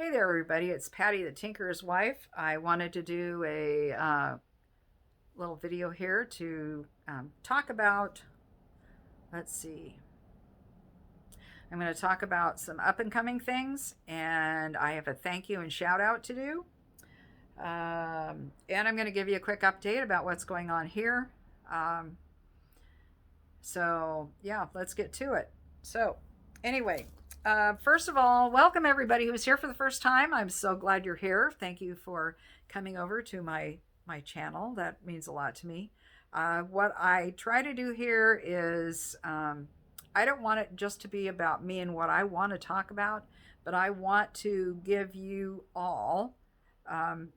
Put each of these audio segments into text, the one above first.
Hey there, everybody. It's Patty, the Tinker's wife. I wanted to do a little video here to talk about, let's see, I'm going to talk about some up and coming things, and I have a thank you and shout out to do. And I'm going to give you a quick update about what's going on here. Um, yeah, let's get to it. So, anyway, first of all, welcome everybody who's here for the first time. I'm so glad you're here. Thank you for coming over to my channel. That means a lot to me. What I try to do here is I don't want it just to be about me and what I want to talk about, but I want to give you all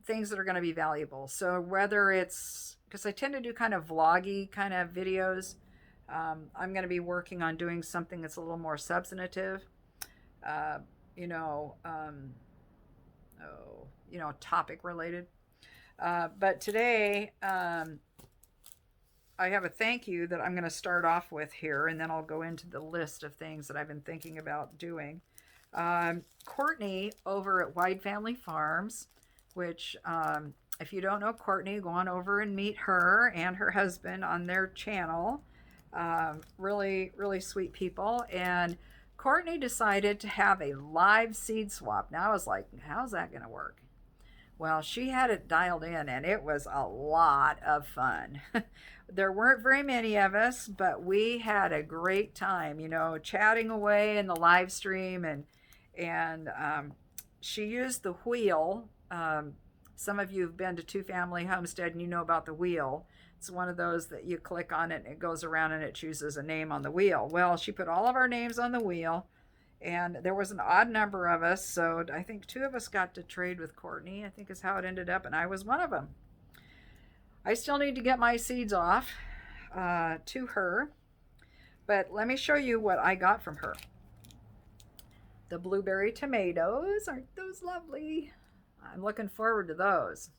things that are going to be valuable. So whether it's because I tend to do kind of vloggy kind of videos, I'm going to be working on doing something that's a little more substantive, uh, you know, um, topic related. But today, I have a thank you that I'm going to start off with here, and then I'll go into the list of things that I've been thinking about doing. Cortney over at Whyde Family Farms, which, if you don't know Cortney, go on over and meet her and her husband on their channel. Really, really sweet people. And Cortney decided to have a live seed swap. Now I was like, how's that going to work? Well, she had it dialed in and it was a lot of fun. There weren't very many of us, but we had a great time, chatting away in the live stream and she used the wheel. Some of you have been to Two Family Homestead and you know about the wheel. It's one of those that you click on it and it goes around and it chooses a name on the wheel. Well, she put all of our names on the wheel and there was an odd number of us. So I think two of us got to trade with Cortney, I think is how it ended up. And I was one of them. I still need to get my seeds off to her. But let me show you what I got from her. The blueberry tomatoes, aren't those lovely? I'm looking forward to those.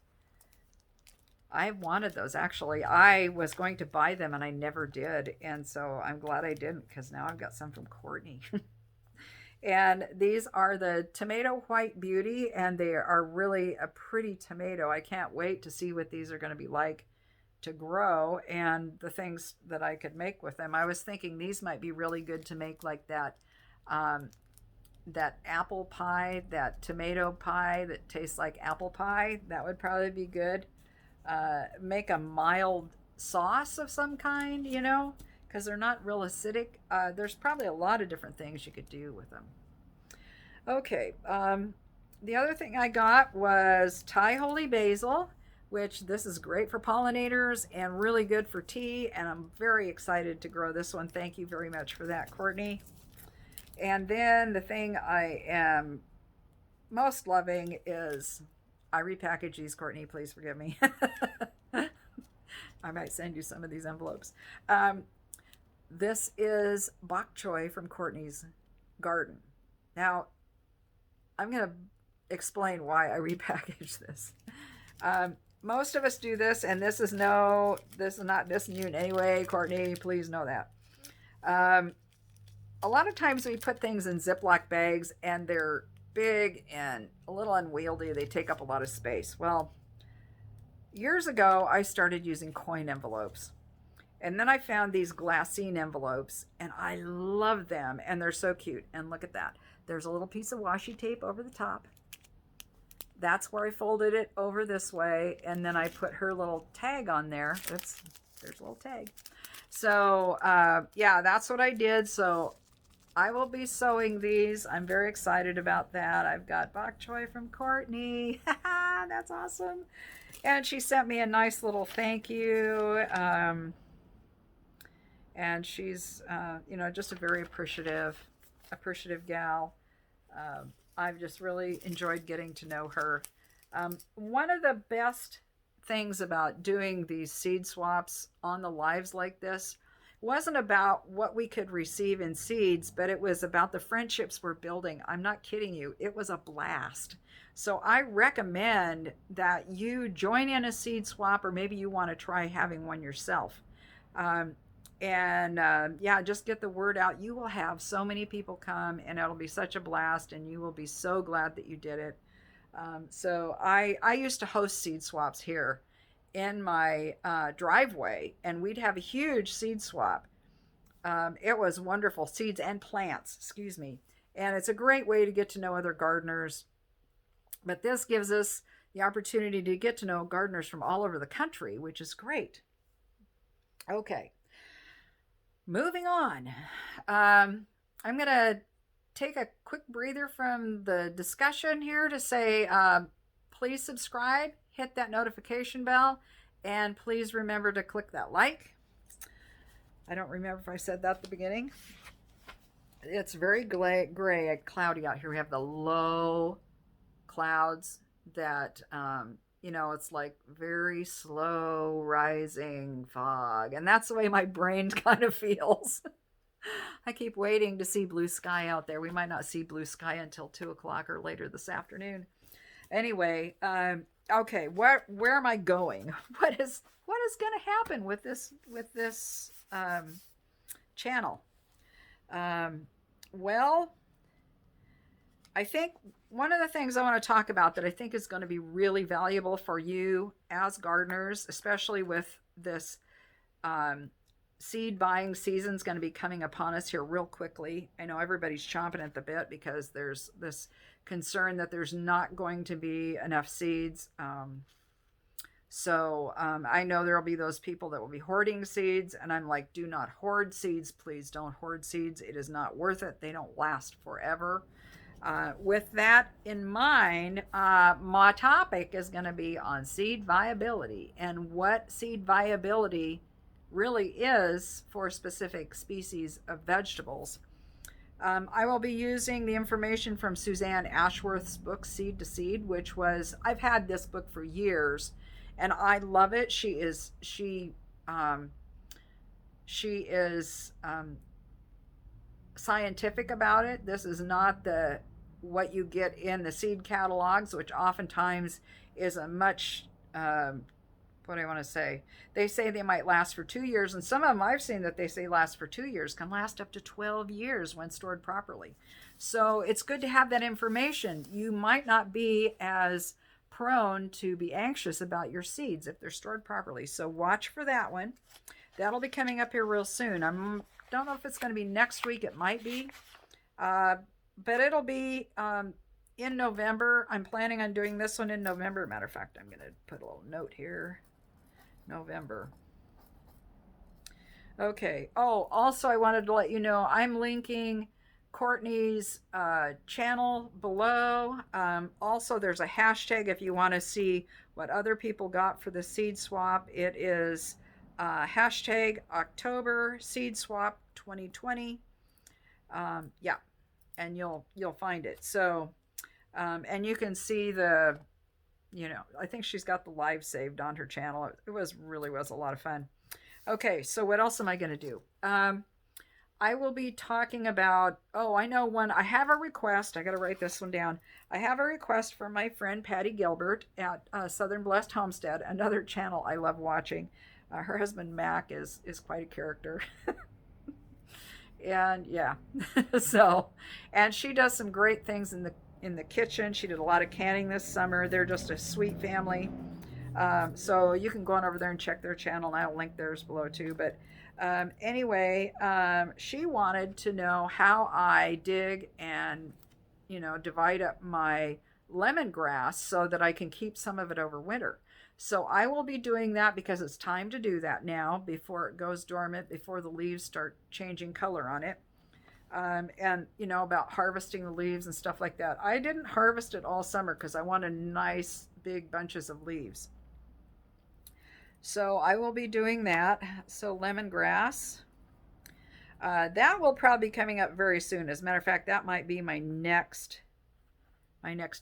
I wanted those actually. I was going to buy them and I never did. And so I'm glad I didn't because now I've got some from Cortney. And these are the Tomato White Beauty and they are really a pretty tomato. I can't wait to see what these are going to be like to grow and the things that I could make with them. I was thinking these might be really good to make like that apple pie, that tomato pie that tastes like apple pie. That would probably be good. Make a mild sauce of some kind, because they're not real acidic. There's probably a lot of different things you could do with them. Okay, the other thing I got was Thai holy basil, which this is great for pollinators and really good for tea, and I'm very excited to grow this one. Thank you very much for that, Cortney. And then the thing I am most loving is I repackage these, Cortney. Please forgive me. I might send you some of these envelopes. This is bok choy from Cortney's garden. Now, I'm going to explain why I repackage this. Most of us do this, and this is not dissing you in any way, Cortney. Please know that. A lot of times we put things in Ziploc bags, and they're big and a little unwieldy. They take up a lot of space. Well, years ago, I started using coin envelopes. And then I found these glassine envelopes, and I love them, and they're so cute. And look at that. There's a little piece of washi tape over the top. That's where I folded it over this way, and then I put her little tag on there. Oops, there's a little tag. So, yeah, that's what I did. So I will be sewing these. I'm very excited about that. I've got bok choy from Cortney. That's awesome. And she sent me a nice little thank you. And she's, just a very appreciative gal. I've just really enjoyed getting to know her. One of the best things about doing these seed swaps on the lives like this wasn't about what we could receive in seeds, but it was about the friendships we're building. I'm not kidding you. It was a blast. So I recommend that you join in a seed swap, or maybe you want to try having one yourself. And yeah, just get the word out. You will have so many people come, and it'll be such a blast, and you will be so glad that you did it. So I used to host seed swaps here in my driveway, and we'd have a huge seed swap. It was wonderful, seeds and plants, excuse me. And it's a great way to get to know other gardeners. But this gives us the opportunity to get to know gardeners from all over the country, which is great. Okay, moving on. I'm going to take a quick breather from the discussion here to say please subscribe, hit that notification bell, and please remember to click that like. I don't remember if I said that at the beginning. It's very gray and cloudy out here. We have the low clouds that, it's like very slow rising fog. And that's the way my brain kind of feels. I keep waiting to see blue sky out there. We might not see blue sky until 2 o'clock or later this afternoon. Anyway, okay, where am I going? What is going to happen with this channel? Well, I think one of the things I want to talk about that I think is going to be really valuable for you as gardeners, especially with this seed buying season is going to be coming upon us here real quickly. I know everybody's chomping at the bit because there's this concern that there's not going to be enough seeds. So I know there will be those people that will be hoarding seeds, and I'm like, do not hoard seeds. Please don't hoard seeds. It is not worth it. They don't last forever. With that in mind, my topic is going to be on seed viability and what seed viability really is for specific species of vegetables. I will be using the information from Suzanne Ashworth's book, Seed to Seed, which was, I've had this book for years, and I love it. She is scientific about it. This is not what you get in the seed catalogs, which oftentimes is a much, what do I want to say? They say they might last for 2 years, and some of them I've seen that they say last for 2 years can last up to 12 years when stored properly. So it's good to have that information. You might not be as prone to be anxious about your seeds if they're stored properly. So watch for that one. That'll be coming up here real soon. I don't know if it's going to be next week. It might be. But it'll be in November. I'm planning on doing this one in November. Matter of fact, I'm going to put a little note here. November. Okay. Oh, also I wanted to let you know I'm linking Cortney's channel below. Also, there's a hashtag if you want to see what other people got for the seed swap. It is hashtag October Seed Swap 2020. Yeah, and you'll find it. So, and you can see I think she's got the live saved on her channel. It was a lot of fun. Okay, so what else am I going to do? I will be talking about, I know one. I have a request. I got to write this one down. I have a request from my friend Patti Gilbert at Southern Blessed Homestead, another channel I love watching. Her husband Mac is quite a character. And yeah, and she does some great things in the kitchen. She did a lot of canning this summer. They're just a sweet family. So you can go on over there and check their channel, and I'll link theirs below too. But anyway, she wanted to know how I dig and, divide up my lemongrass so that I can keep some of it over winter. So I will be doing that because it's time to do that now before it goes dormant, before the leaves start changing color on it. And, about harvesting the leaves and stuff like that. I didn't harvest it all summer because I wanted nice big bunches of leaves. So I will be doing that. So lemongrass. That will probably be coming up very soon. As a matter of fact, that might be my next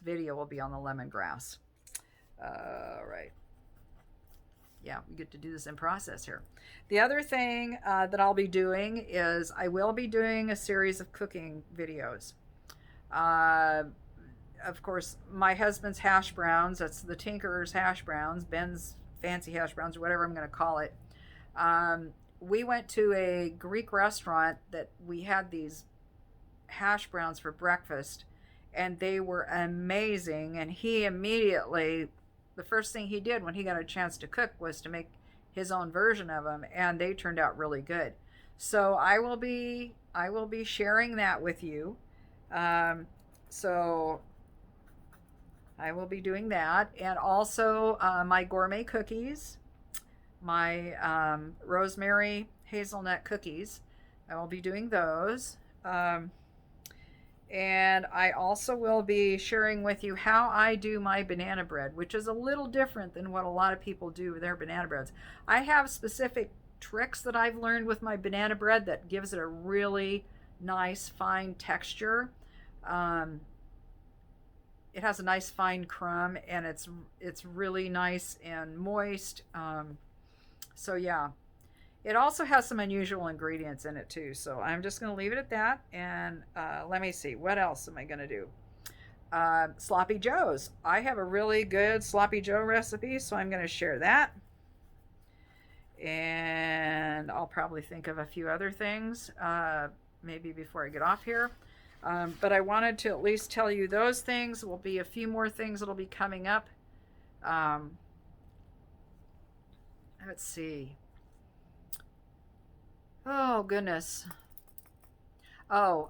video will be on the lemongrass. All right. Yeah, we get to do this in process here. The other thing that I'll be doing is I will be doing a series of cooking videos. Of course, my husband's hash browns, that's the Tinkerer's hash browns, Ben's fancy hash browns, or whatever I'm going to call it. we went to a Greek restaurant that we had these hash browns for breakfast, and they were amazing. And he immediately, the first thing he did when he got a chance to cook was to make his own version of them, and they turned out really good. So I will be sharing that with you. So I will be doing that, and also my gourmet cookies, my rosemary hazelnut cookies. I will be doing those. And I also will be sharing with you how I do my banana bread, which is a little different than what a lot of people do with their banana breads. I have specific tricks that I've learned with my banana bread that gives it a really nice fine texture. Um, it has a nice fine crumb, and it's really nice and moist. So yeah, it also has some unusual ingredients in it too. So I'm just going to leave it at that. And let me see, what else am I going to do? Sloppy Joes. I have a really good Sloppy Joe recipe, so I'm going to share that. And I'll probably think of a few other things maybe before I get off here. But I wanted to at least tell you those things. Will be a few more things that'll be coming up. Let's see. Oh, goodness. Oh,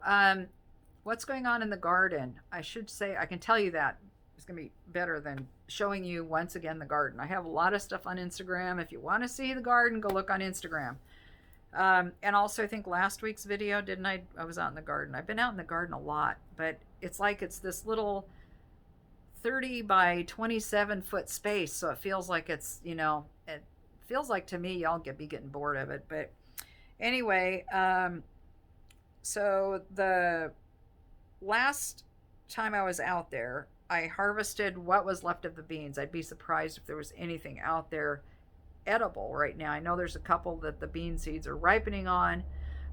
what's going on in the garden? I should say, I can tell you that. It's going to be better than showing you once again the garden. I have a lot of stuff on Instagram. If you want to see the garden, go look on Instagram. And also, I think last week's video, didn't I? I was out in the garden. I've been out in the garden a lot, but it's like it's this little 30 by 27 foot space. So it feels like it's, it feels like to me, y'all be getting bored of it. But anyway, so the last time I was out there, I harvested what was left of the beans. I'd be surprised if there was anything out there edible right now. I know there's a couple that the bean seeds are ripening on.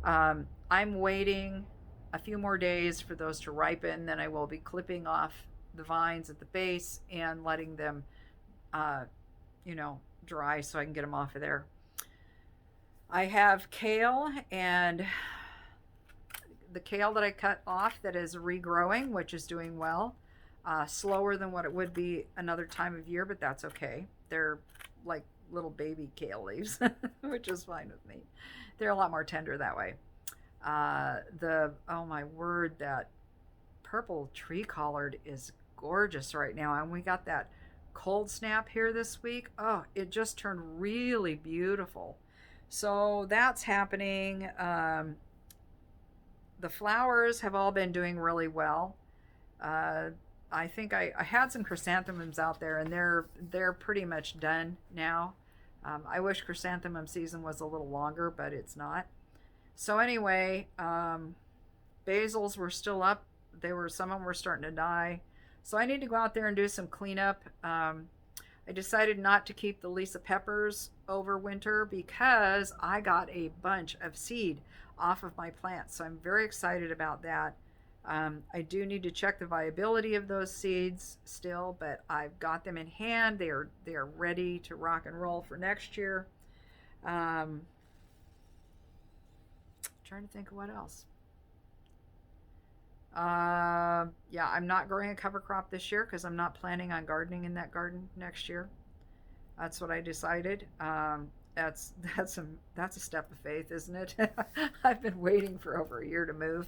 I'm waiting a few more days for those to ripen. Then I will be clipping off the vines at the base and letting them, dry so I can get them off of there. I have kale, and the kale that I cut off that is regrowing, which is doing well. Slower than what it would be another time of year, but that's okay. They're like little baby kale leaves, which is fine with me. They're a lot more tender that way. Oh my word, that purple tree collard is gorgeous right now. And we got that cold snap here this week. Oh, it just turned really beautiful. So that's happening. The flowers have all been doing really well. I think I had some chrysanthemums out there, and they're pretty much done now. I wish chrysanthemum season was a little longer, but it's not. So anyway, basils were still up. Some of them were starting to die. So I need to go out there and do some cleanup. I decided not to keep the Lisa peppers over winter because I got a bunch of seed off of my plants. So I'm very excited about that. I do need to check the viability of those seeds still, but I've got them in hand. They are ready to rock and roll for next year. Trying to think of what else. Yeah, I'm not growing a cover crop this year because I'm not planning on gardening in that garden next year. That's what I decided. That's a step of faith, isn't it? I've been waiting for over a year to move.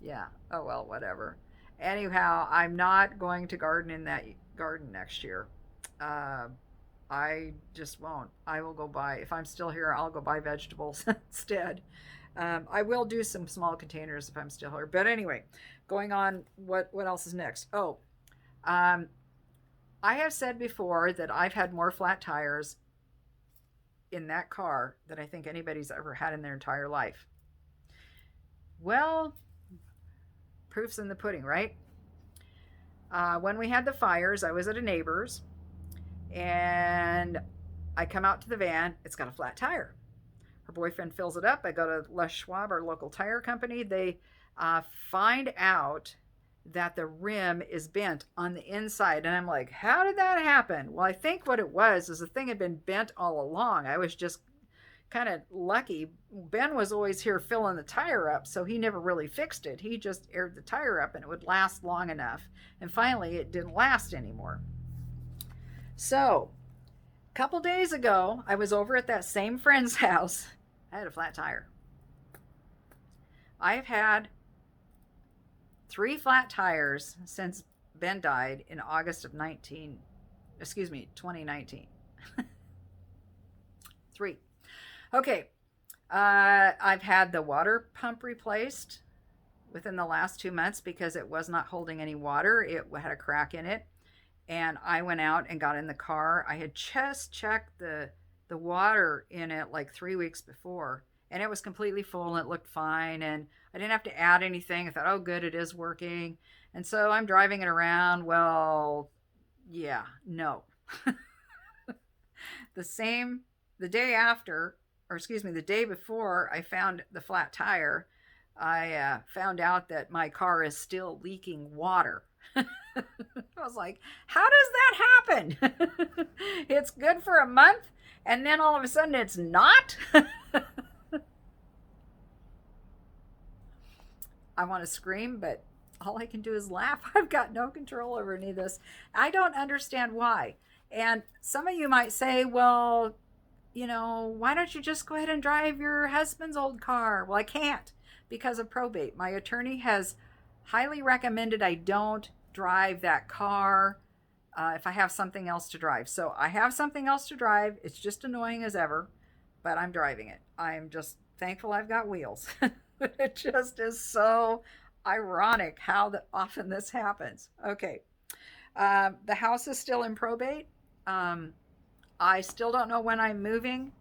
Yeah. Oh well, whatever. Anyhow, I'm not going to garden in that garden next year. I just won't. I will go buy, if I'm still here, I'll go buy vegetables instead. I will do some small containers if I'm still here. But anyway, going on, what else is next? Oh, I have said before that I've had more flat tires in that car than I think anybody's ever had in their entire life. Well, proof's in the pudding, right? When we had the fires, I was at a neighbor's, and I come out to the van. It's got a flat tire. Her boyfriend fills it up. I go to Les Schwab, our local tire company. They find out that the rim is bent on the inside. And I'm like, how did that happen? Well, I think what it was is the thing had been bent all along. I was just kind of lucky. Ben was always here filling the tire up, so he never really fixed it. He just aired the tire up and it would last long enough. And finally, it didn't last anymore. So, a couple days ago, I was over at that same friend's house. I had a flat tire. I've had 3 flat tires since Ben died in August of 2019. 3. Okay. I've had the water pump replaced within the last 2 months because it was not holding any water. It had a crack in it. And I went out and got in the car. I had just checked the water in it like 3 weeks before, and it was completely full and it looked fine, and I didn't have to add anything. I thought, oh good, it is working. And so I'm driving it around. Well, yeah, no. The day after, or excuse me, the day before I found the flat tire, I found out that my car is still leaking water. I was like, how does that happen? It's good for a month and then all of a sudden it's not. I want to scream, but all I can do is laugh. I've got no control over any of this. I don't understand why. And some of you might say, well, why don't you just go ahead and drive your husband's old car? Well, I can't because of probate. My attorney has highly recommended I don't drive that car if I have something else to drive. So I have something else to drive. It's just annoying as ever, but I'm driving it. I'm just thankful I've got wheels. It just is so ironic how often this happens. Okay. The house is still in probate. I still don't know when I'm moving.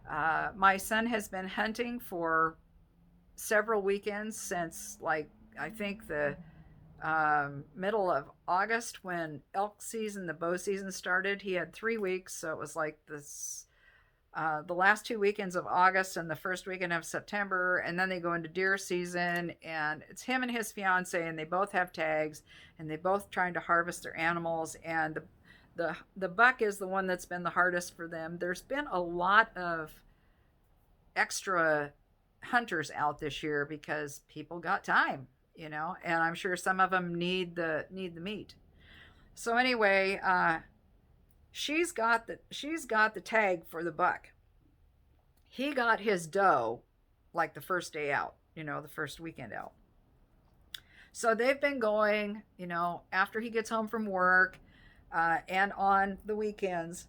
My son has been hunting for several weekends since, like, I think the middle of August when elk season, the bow season started. He had 3 weeks, so it was like this, the last 2 weekends of August and the first weekend of September, and then they go into deer season, and it's him and his fiance, and they both have tags, and they both trying to harvest their animals, and the buck is the one that's been the hardest for them. There's been a lot of extra hunters out this year because people got time, and I'm sure some of them need the meat. So anyway, she's got the tag for the buck. He got his doe like the first day out, the first weekend out. So they've been going, after he gets home from work, and on the weekends,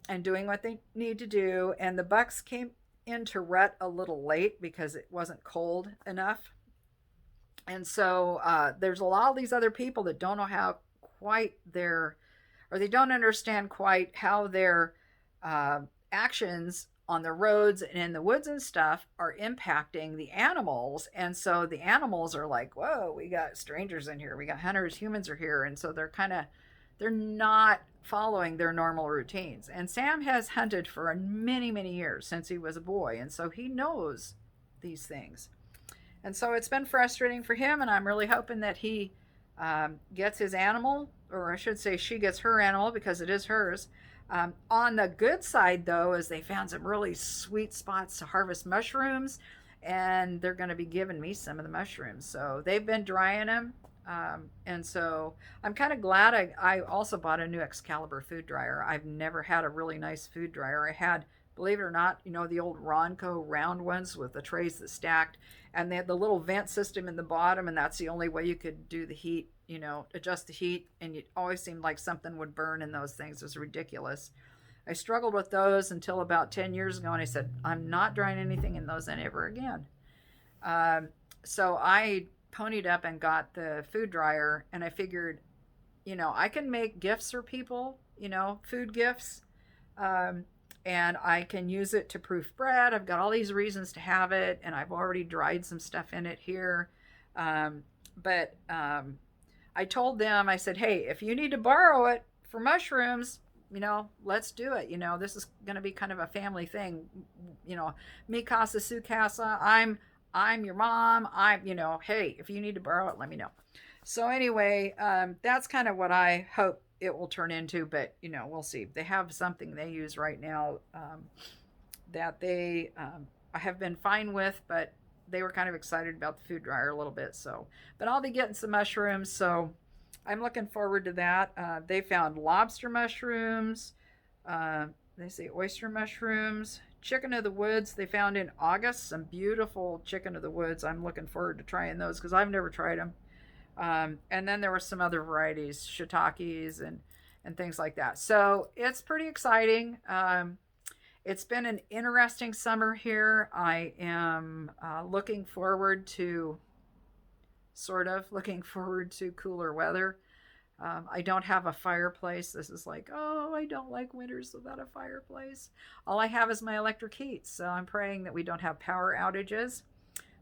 and doing what they need to do. And the bucks came into rut a little late because it wasn't cold enough. And so there's a lot of these other people that don't know how quite they don't understand quite how their actions on the roads and in the woods and stuff are impacting the animals. And so the animals are like, whoa, we got strangers in here. We got hunters, humans are here. And so they're not following their normal routines. And Sam has hunted for many, many years since he was a boy. And so he knows these things. And so it's been frustrating for him. And I'm really hoping that he gets his animal, or I should say she gets her animal because it is hers. On the good side, though, is they found some really sweet spots to harvest mushrooms, and they're going to be giving me some of the mushrooms. So they've been drying them. And so I'm kind of glad I also bought a new Excalibur food dryer. I've never had a really nice food dryer. I had, believe it or not, the old Ronco round ones with the trays that stacked, and they had the little vent system in the bottom, and that's the only way you could do the heat, adjust the heat, and it always seemed like something would burn in those things. It was ridiculous. I struggled with those until about 10 years ago, and I said, I'm not drying anything in those ever again. So I ponied up and got the food dryer, and I figured, I can make gifts for people, food gifts, and I can use it to proof bread. I've got all these reasons to have it, and I've already dried some stuff in it here. But I told them, I said, hey, if you need to borrow it for mushrooms, let's do it. This is going to be kind of a family thing. Mi casa, su casa. I'm your mom. Hey, if you need to borrow it, let me know. So anyway, that's kind of what I hope it will turn into, but we'll see. They have something they use right now that they have been fine with, but they were kind of excited about the food dryer a little bit. So, but I'll be getting some mushrooms, so I'm looking forward to that. They found lobster mushrooms. They say oyster mushrooms, chicken of the woods. They found in August some beautiful chicken of the woods. I'm looking forward to trying those because I've never tried them. And then there were some other varieties, shiitakes and things like that. So it's pretty exciting. It's been an interesting summer here. I am looking forward to cooler weather. I don't have a fireplace. This is like, oh, I don't like winters without a fireplace. All I have is my electric heat. So I'm praying that we don't have power outages.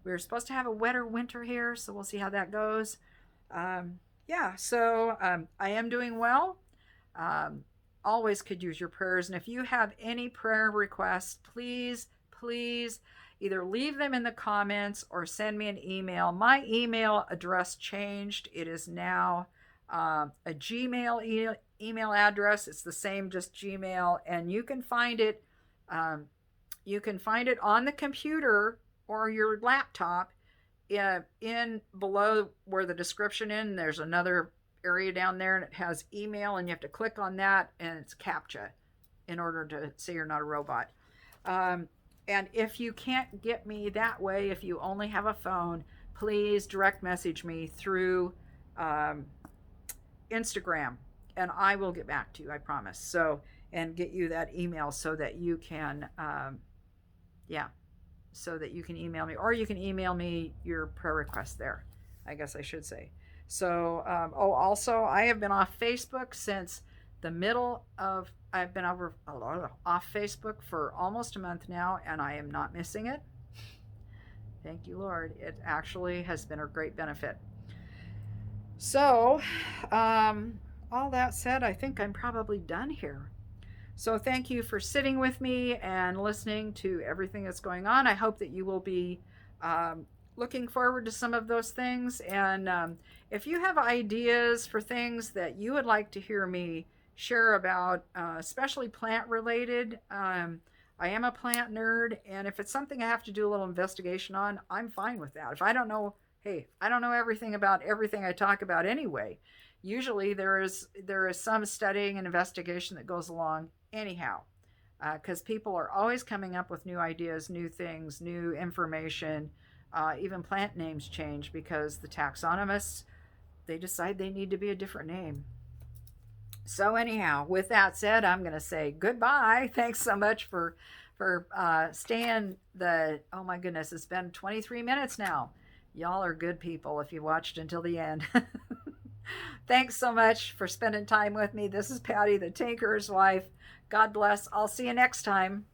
We were supposed to have a wetter winter here, so we'll see how that goes. I am doing well. Always could use your prayers. And if you have any prayer requests, please either leave them in the comments or send me an email. My email address changed. It is now a Gmail email address. It's the same, just Gmail, and you can find it. You can find it on the computer or your laptop. In below where the description in, there's another area down there, and it has email, and you have to click on that, and it's CAPTCHA in order to say you're not a robot. And if you can't get me that way, if you only have a phone, please direct message me through Instagram, and I will get back to you, I promise. So, and get you that email so that you can, so that you can email me, or you can email me your prayer request there, I guess I should say. So, also, I have been off Facebook since the middle of, I've been off Facebook for almost a month now, and I am not missing it. Thank you, Lord. It actually has been a great benefit. So, all that said, I think I'm probably done here. So thank you for sitting with me and listening to everything that's going on. I hope that you will be looking forward to some of those things. And if you have ideas for things that you would like to hear me share about, especially plant related, I am a plant nerd. And if it's something I have to do a little investigation on, I'm fine with that. If I don't know, hey, I don't know everything about everything I talk about anyway. Usually there is some studying and investigation that goes along anyhow, because people are always coming up with new ideas, new things, new information. Even plant names change because the taxonomists, they decide they need to be a different name. So anyhow, with that said, I'm going to say goodbye. Thanks so much for staying oh my goodness, it's been 23 minutes now. Y'all are good people if you watched until the end. Thanks so much for spending time with me. This is Patti, the Tinkerer's Wife. God bless. I'll see you next time.